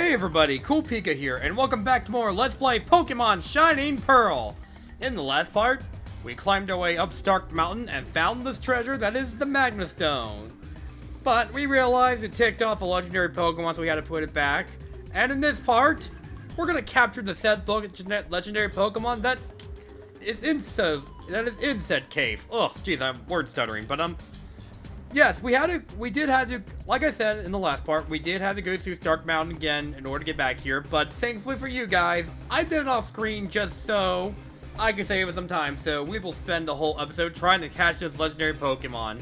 Hey everybody, CoolPika here, and welcome back to more Let's Play Pokemon Shining Pearl! In the last part, we climbed our way up Stark Mountain and found this treasure that is the Magma Stone. But we realized it ticked off a legendary Pokemon, so we had to put it back. And in this part, we're gonna capture the said legendary Pokemon that is in said cave. Ugh, jeez, I'm word stuttering, but yes, we did have to, like I said in the last part, we did have to go through Stark Mountain again in order to get back here, but thankfully for you guys, I did it off screen just so I can save us some time, so we will spend the whole episode trying to catch this legendary Pokemon.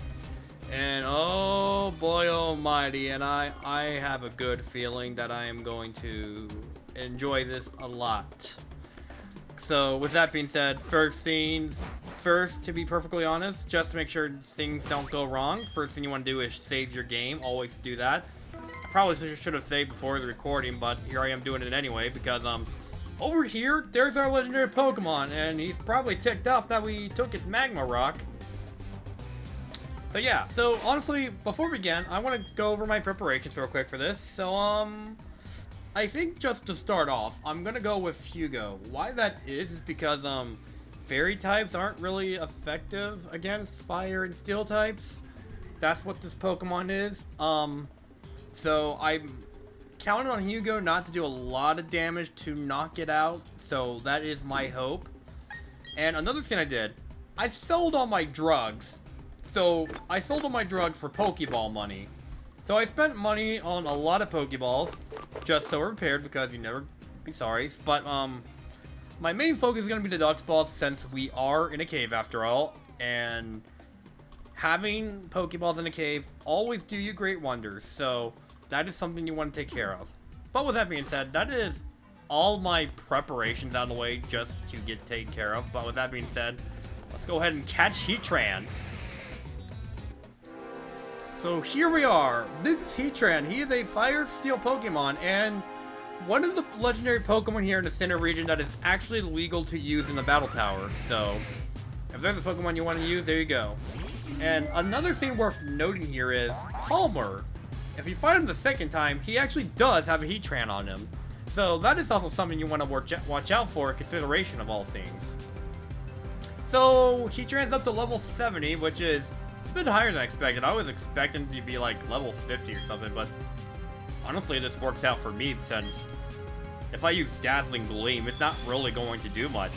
And oh boy almighty, and I have a good feeling that I am going to enjoy this a lot. So, with that being said, first, to be perfectly honest, just to make sure things don't go wrong, first thing you want to do is save your game. Always do that. I probably should have saved before the recording, but here I am doing it anyway, because, over here, there's our legendary Pokemon, and he's probably ticked off that we took his Magma Rock. So, yeah, so, honestly, before we begin, I want to go over my preparations real quick for this. So, I think just to start off, I'm gonna go with Hugo. Why that is because, fairy types aren't really effective against fire and steel types. That's what this Pokemon is. So I'm counting on Hugo not to do a lot of damage to knock it out. So that is my hope. And another thing I did, I sold all my drugs. So I sold all my drugs for Pokeball money. So I spent money on a lot of Pokeballs, just so we're prepared, because you never be sorry. But, my main focus is going to be the Ducks Balls, since we are in a cave after all, and having Pokeballs in a cave always do you great wonders, so that is something you want to take care of. But with that being said, that is all my preparations out of the way just to get taken care of. But with that being said, let's go ahead and catch Heatran. So here we are. This is Heatran. He is a fire steel Pokemon, and one of the legendary Pokemon here in the center region that is actually legal to use in the battle tower. So if there's a Pokemon you want to use, there you go. And another thing worth noting here is Palmer. If you fight him the second time, he actually does have a Heatran on him. So that is also something you want to watch out for in consideration of all things. So Heatran's up to level 70, which is a bit higher than I expected. I was expecting to be like level 50 or something, but honestly this works out for me, since if I use Dazzling Gleam, it's not really going to do much.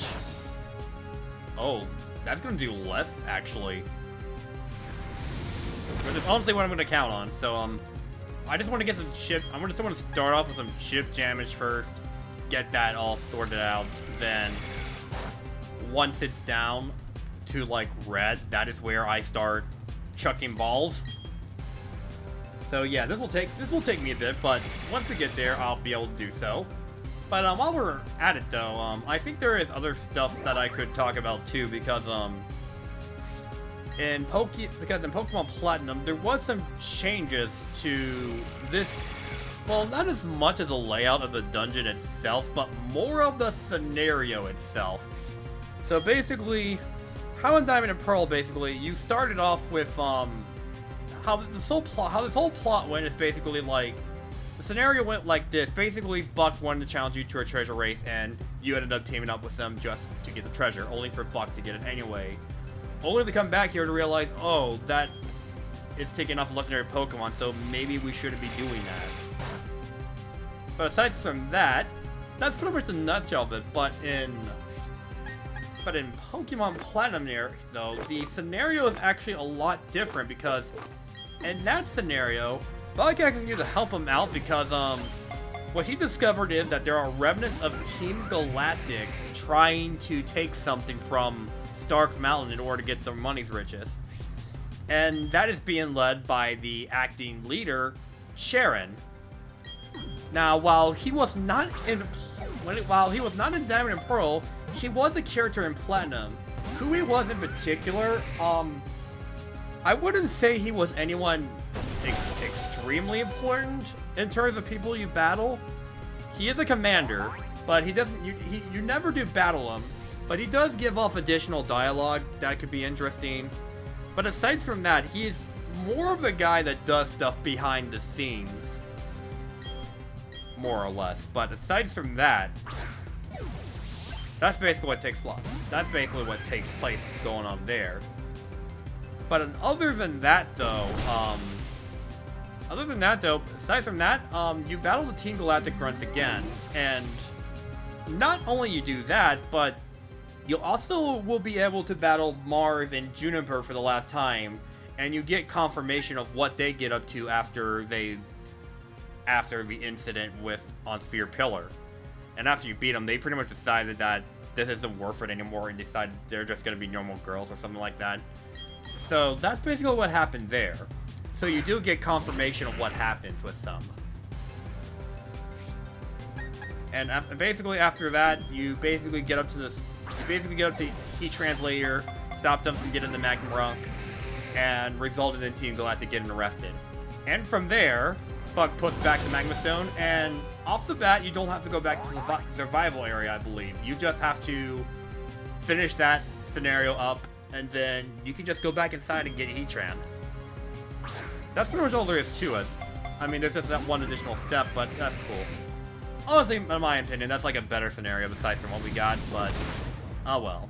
Oh, that's going to do less, actually. Which is honestly what I'm going to count on. So, I just want to get some chip. I just want to start off with some chip damage first. Get that all sorted out. Then, once it's down to, like, red, that is where I start chucking balls. So yeah, this will take me a bit, but once we get there, I'll be able to do so. But while we're at it though, I think there is other stuff that I could talk about too, because in Pokemon Platinum, there was some changes to this. Well, not as much of the layout of the dungeon itself, but more of the scenario itself. So basically, how in Diamond and Pearl, basically, you started off with how this whole plot went is basically like, the scenario went like this. Basically, Buck wanted to challenge you to a treasure race, and you ended up teaming up with them just to get the treasure, only for Buck to get it anyway. Only to come back here to realize, oh, that is taking off a legendary Pokemon, so maybe we shouldn't be doing that. But aside from that, that's pretty much the nutshell of it. But in Pokemon Platinum there, though, the scenario is actually a lot different, because in that scenario, Buck actually needed to help him out, because what he discovered is that there are remnants of Team Galactic trying to take something from Stark Mountain in order to get their money's riches. And that is being led by the acting leader, Sharon. Now, while he was not in Diamond and Pearl, he was a character in Platinum. Who he was in particular, I wouldn't say he was anyone extremely important in terms of people you battle. He is a commander, but he doesn't. You never do battle him, but he does give off additional dialogue that could be interesting. But aside from that, he is more of a guy that does stuff behind the scenes. more or less. But aside from that, that's basically what takes That's basically what takes place going on there. But other than that, though, aside from that, you battle the Team Galactic Grunts again, and not only you do that, but you also will be able to battle Mars and Juniper for the last time, and you get confirmation of what they get up to after the incident on Sphere Pillar. And after you beat them, they pretty much decided that this isn't worth it anymore and decided they're just going to be normal girls or something like that. So that's basically what happened there. So you do get confirmation of what happens with some. And basically after that, you basically get up to Heatran's layer, stop them from getting the Magnum Runk, and resulted in Team Galactic getting arrested. And from there, Buck puts back the Magma Stone, and off the bat, you don't have to go back to the survival area, I believe. You just have to finish that scenario up, and then you can just go back inside and get Heatran. That's pretty much all there is to it. I mean, there's just that one additional step, but that's cool. Honestly, in my opinion, that's like a better scenario besides from what we got, but oh well.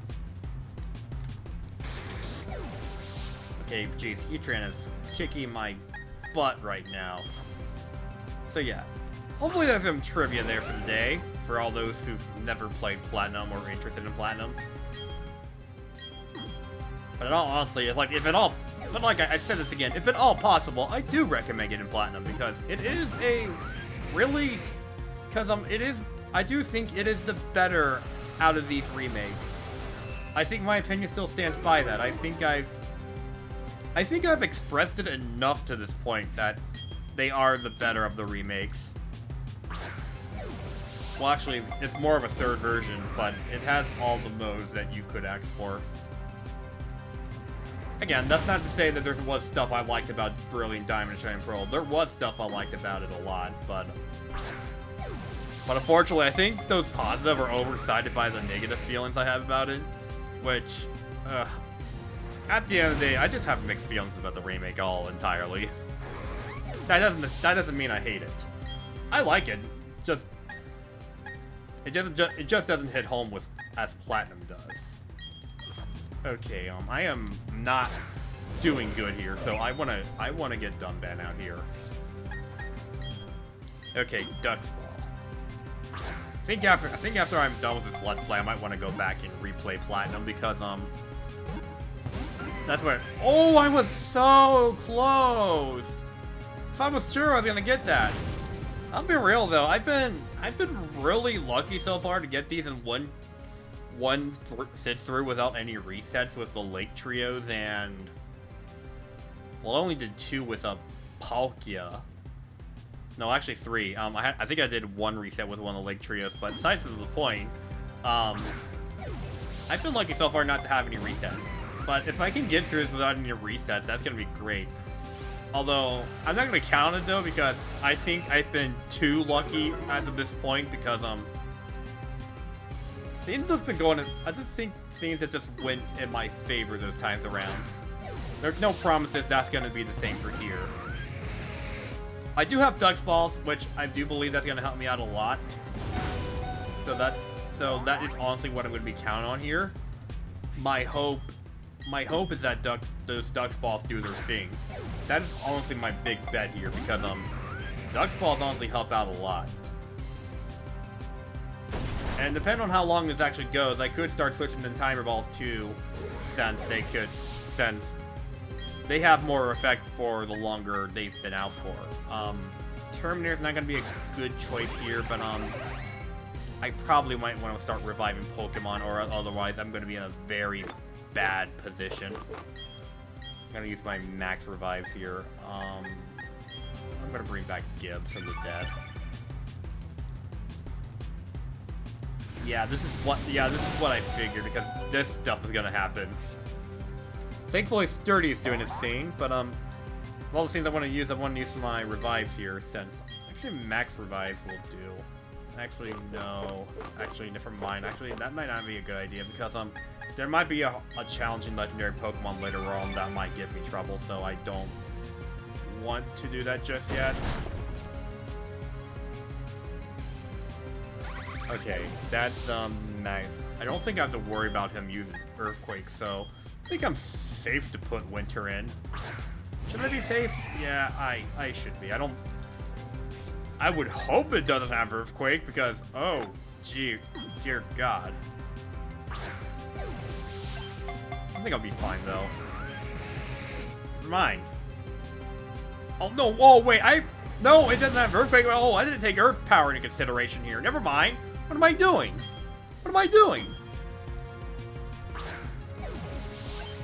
Okay, jeez, Heatran is kicking my butt right now. So yeah, hopefully there's some trivia there for the day, for all those who've never played Platinum or are interested in Platinum. But in all honesty, it's like, but like I said this again, if at all possible, I do recommend getting Platinum, because it is a really, I do think it is the better out of these remakes. I think my opinion still stands by that. I think I've expressed it enough to this point that they are the better of the remakes. Well, actually, it's more of a third version, but it has all the modes that you could ask for. Again, that's not to say that there was stuff I liked about Brilliant Diamond and Shining Pearl. There was stuff I liked about it a lot, but unfortunately, I think those positive are oversided by the negative feelings I have about it, which, at the end of the day, I just have mixed feelings about the remake all entirely. That doesn't mean I hate it. I like it. It just doesn't hit home as Platinum does. Okay, I am not doing good here, so I wanna get done bad out here. Okay, Duck's Ball. I think after I'm done with this Let's Play, I might want to go back and replay Platinum, because that's where. Oh, I was so close. If I was sure I was gonna get that. I'll be real though. I've been really lucky so far to get these in one sit through without any resets with the Lake Trios, and well, I only did 2 with a Palkia. No, actually 3. I think I did 1 reset with one of the Lake Trios, but besides the point, I've been lucky so far not to have any resets. But if I can get through this without any resets, that's gonna be great. Although, I'm not gonna count it though, because I think I've been too lucky as of this point, because, seems it's been going, I just think seems it just went in my favor those times around. There's no promises that's gonna be the same for here. I do have Duck's Balls, which I do believe that's gonna help me out a lot. So that is honestly what I'm gonna be counting on here. My hope is that those Duck's Balls do their thing. That is honestly my big bet here, because Duck's Balls honestly help out a lot. And depending on how long this actually goes, I could start switching to Timer Balls too, since they have more effect for the longer they've been out for. Terminator's not gonna be a good choice here, but I probably might want to start reviving Pokemon, or otherwise I'm gonna be in a very bad position. I'm gonna use my max revives here. I'm gonna bring back Gibbs from the dead. Yeah, this is what I figured, because this stuff is gonna happen. Thankfully, Sturdy is doing its thing, but of all the things I want to use my revives here, since actually max revives will do. Actually, no. Actually, never mind. Actually, that might not be a good idea, because there might be a challenging legendary Pokemon later on that might give me trouble, so I don't want to do that just yet. Okay, that's, nice. I don't think I have to worry about him using Earthquake, so I think I'm safe to put Winter in. Should I be safe? Yeah, I should be. I would hope it doesn't have Earthquake, because, oh, dear God. I think I'll be fine, though. Never mind. Oh, no, oh, wait, no, it doesn't have Earthquake. Oh, I didn't take Earth Power into consideration here. Never mind. What am I doing? What am I doing?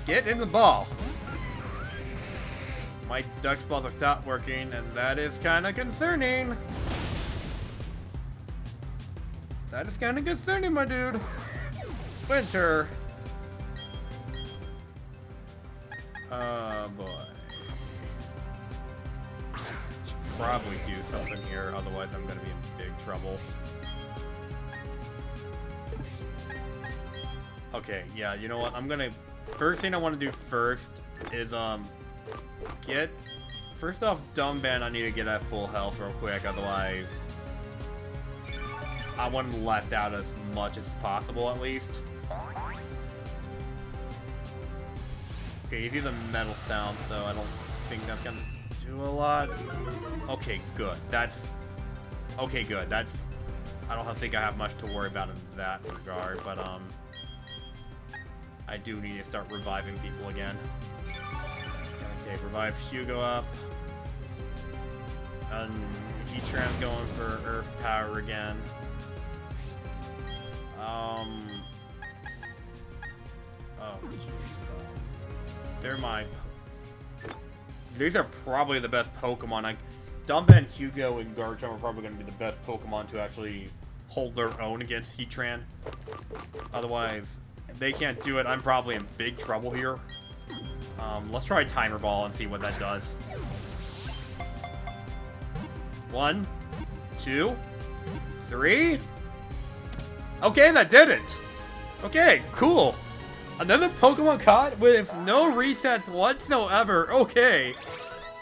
Get in the ball. My Duck's balls have stopped working, and that is kind of concerning. That is kind of concerning, my dude. Winter. Oh, boy. Should probably do something here, otherwise I'm going to be in big trouble. Okay, yeah, you know what? First thing I want to do first is, first off, Dumb Band, I need to get at full health real quick, otherwise I want him left out as much as possible, at least. Okay, he's using Metal Sound, so I don't think that's gonna do a lot. Okay, good. Okay, good. I don't think I have much to worry about in that regard, but, I do need to start reviving people again. Okay, revive Hugo up. And Heatran's going for Earth Power again. Oh, jeez. They're my... These are probably the best Pokemon. Dumban, Hugo, and Garchomp are probably going to be the best Pokemon to actually hold their own against Heatran. Otherwise, if they can't do it, I'm probably in big trouble here. Let's try Timer Ball and see what that does. 1, 2, 3. Okay, that did it. Okay, cool. Another Pokemon caught with no resets whatsoever. Okay.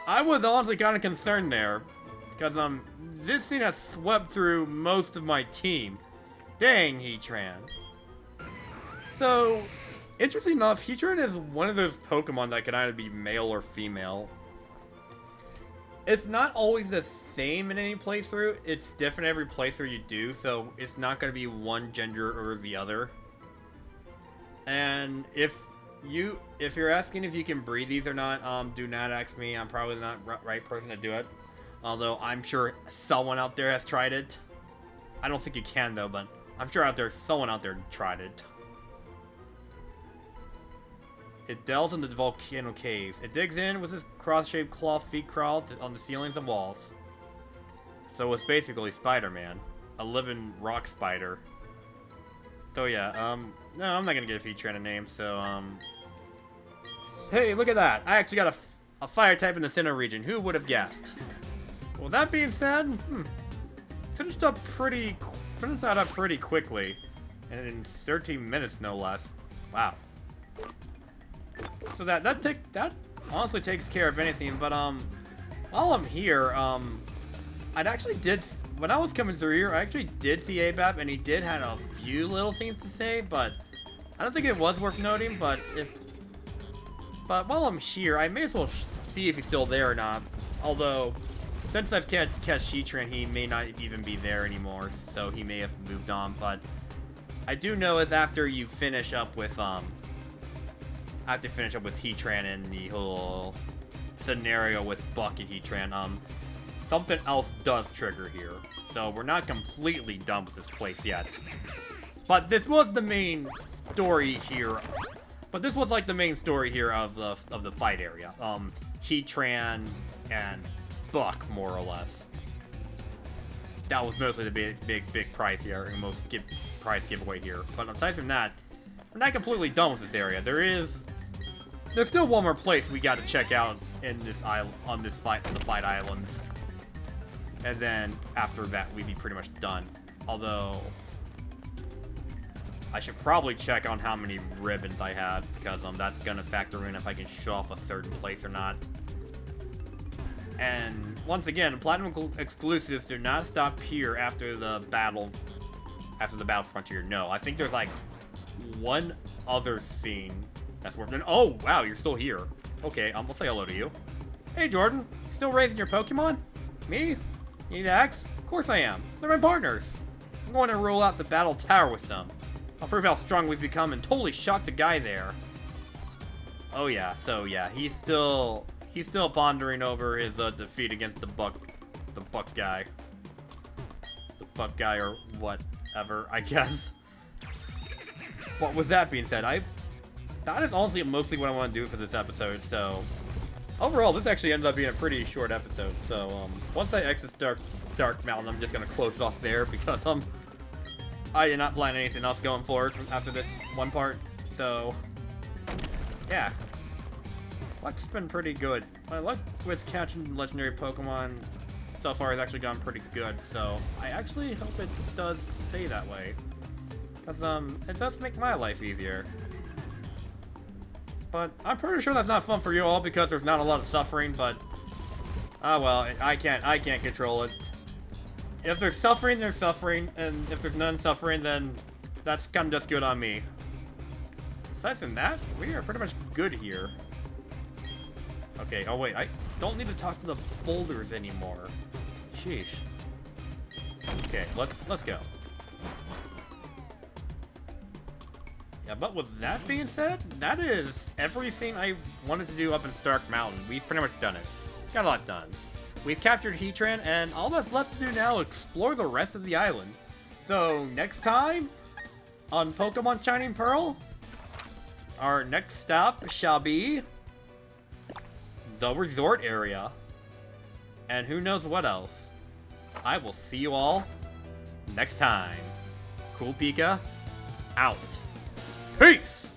I was honestly kind of concerned there. Because, this thing has swept through most of my team. Dang, Heatran. So, interesting enough, Heatran is one of those Pokemon that can either be male or female. It's not always the same in any playthrough. It's different every playthrough you do, so it's not going to be one gender or the other. And if you're asking if you can breed these or not, do not ask me. I'm probably not the right person to do it. Although I'm sure someone out there has tried it. I don't think you can though, but I'm sure someone out there tried it. It delves into the volcano caves. It digs in with its cross-shaped claw feet crawl on the ceilings and walls. So it's basically Spider-Man. A living rock spider. So yeah, no, I'm not gonna give Heatran a name, so, hey, look at that! I actually got a fire type in the center region. Who would have guessed? Well, that being said, finished that up pretty quickly. And in 13 minutes, no less. Wow. So that honestly takes care of anything, but, while I'm here, when I was coming through here, I actually did see ABAP, and he did have a few little things to say, but I don't think it was worth noting, but while I'm here, I may as well see if he's still there or not. Although, since I've catch Heatran, he may not even be there anymore, so he may have moved on, but I do know is after you finish up with, Heatran and the whole scenario with Buck and Heatran, something else does trigger here. So we're not completely done with this place yet. But this was the main story here. But this was like the main story here of the fight area. Heatran and Buck, more or less. That was mostly the big prize here, and most prize giveaway here. But aside from that, we're not completely done with this area. There's still one more place we got to check out in this island, on the fight islands. And then after that, we'd be pretty much done. Although, I should probably check on how many ribbons I have, because that's gonna factor in if I can show off a certain place or not. And once again, Platinum exclusives do not stop here after the battle, after the Battle Frontier. No, I think there's like one other scene that's worth it. Oh, wow, you're still here. Okay, I'll say hello to you. Hey, Jordan. Still raising your Pokemon? Me? You need to axe? Of course I am. They're my partners. I'm going to roll out the Battle Tower with some. I'll prove how strong we've become and totally shock the guy there. Oh yeah, so yeah, he's still pondering over his defeat against the buck guy. The buck guy or whatever, I guess. But with that being said, that is honestly mostly what I want to do for this episode, so overall this actually ended up being a pretty short episode, so once I exit Stark Mountain, I'm just gonna close it off there because I did not plan anything else going forward after this one part, so yeah. Luck's been pretty good. My luck with catching legendary Pokemon so far has actually gone pretty good, so I actually hope it does stay that way. Because, it does make my life easier. But I'm pretty sure that's not fun for you all because there's not a lot of suffering, but well, I can't control it. If there's suffering, there's suffering, and if there's none suffering, then that's kind of just good on me. Aside from that, we are pretty much good here. Okay, oh wait, I don't need to talk to the boulders anymore. Sheesh. Okay, let's go. Yeah, but with that being said, that is everything I wanted to do up in Stark Mountain. We've pretty much done it. Got a lot done. We've captured Heatran, and all that's left to do now is explore the rest of the island. So, next time on Pokemon Shining Pearl, our next stop shall be the resort area. And who knows what else. I will see you all next time. CoolPika out. Peace!